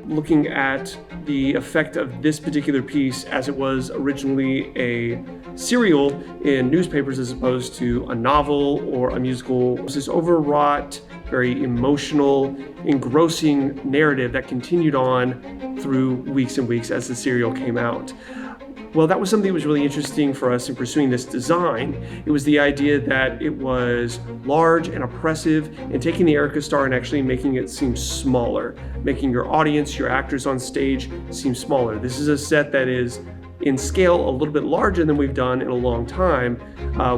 looking at the effect of this particular piece as it was originally a serial in newspapers as opposed to a novel or a musical. It was this overwrought, very emotional, engrossing narrative that continued on through weeks and weeks as the serial came out. Well, that was something that was really interesting for us in pursuing this design. It was the idea that it was large and oppressive, and taking the Erica Star and actually making it seem smaller, making your audience, your actors on stage seem smaller. This is a set that is in scale a little bit larger than we've done in a long time,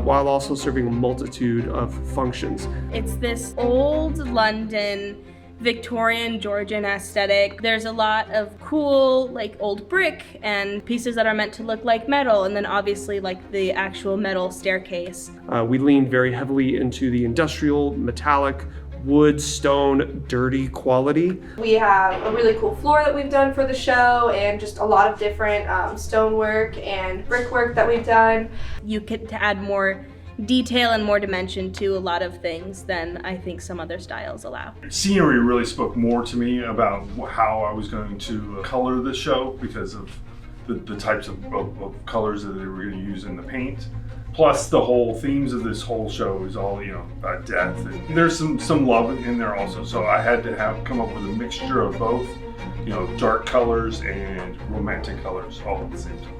while also serving a multitude of functions. It's this old London Victorian Georgian aesthetic. There's a lot of cool like old brick and pieces that are meant to look like metal, and then obviously like the actual metal staircase. We lean very heavily into the industrial, metallic, wood, stone, dirty quality. We have a really cool floor that we've done for the show, and just a lot of different stonework and brickwork that we've done. You could add more detail and more dimension to a lot of things than I think some other styles allow. Scenery really spoke more to me about how I was going to color the show because of the types of colors that they were going to use in the paint. Plus the whole themes of this whole show is all, about death. And there's some love in there also. So I had to come up with a mixture of both, dark colors and romantic colors all at the same time.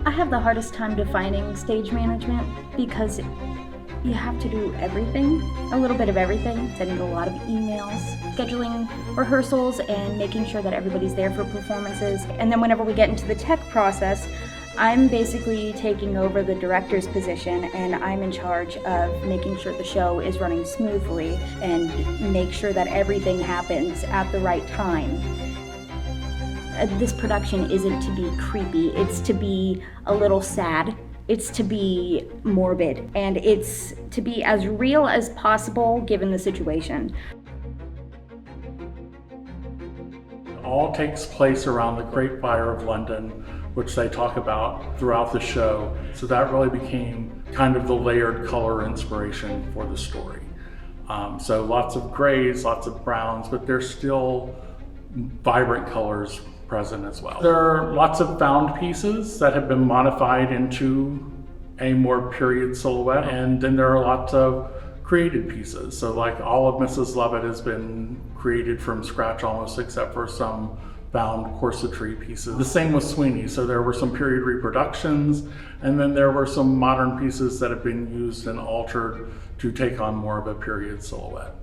I have the hardest time defining stage management because you have to do everything, a little bit of everything, sending a lot of emails, scheduling rehearsals, and making sure that everybody's there for performances. And then whenever we get into the tech process, I'm basically taking over the director's position, and I'm in charge of making sure the show is running smoothly and make sure that everything happens at the right time. This production isn't to be creepy, it's to be a little sad, it's to be morbid, and it's to be as real as possible given the situation. It all takes place around the Great Fire of London, which they talk about throughout the show. So that really became kind of the layered color inspiration for the story. So lots of grays, lots of browns, but there's still vibrant colors present as well. There are lots of found pieces that have been modified into a more period silhouette, and then there are lots of created pieces. So like all of Mrs. Lovett has been created from scratch almost, except for some found corsetry pieces. The same with Sweeney. So there were some period reproductions, and then there were some modern pieces that have been used and altered to take on more of a period silhouette.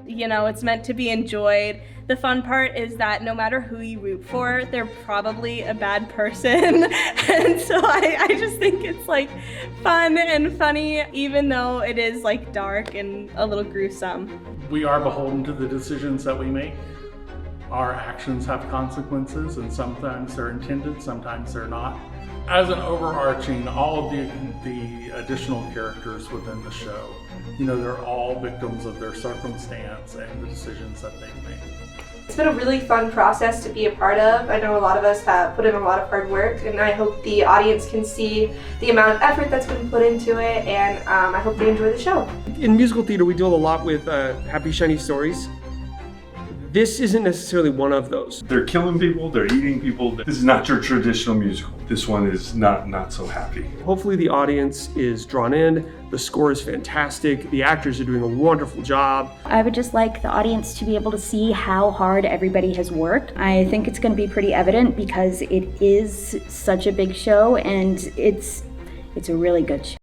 It's meant to be enjoyed. The fun part is that no matter who you root for, they're probably a bad person. And so I just think it's like fun and funny, even though it is like dark and a little gruesome. We are beholden to the decisions that we make. Our actions have consequences, and sometimes they're intended, sometimes they're not. As an overarching, all of the additional characters within the show, they're all victims of their circumstance and the decisions that they make. It's been a really fun process to be a part of. I know a lot of us have put in a lot of hard work, and I hope the audience can see the amount of effort that's been put into it, and I hope they enjoy the show. In musical theater, we deal a lot with happy, shiny stories. This isn't necessarily one of those. They're killing people, they're eating people. This is not your traditional musical. This one is not so happy. Hopefully the audience is drawn in. The score is fantastic. The actors are doing a wonderful job. I would just like the audience to be able to see how hard everybody has worked. I think it's going to be pretty evident because it is such a big show, and it's a really good show.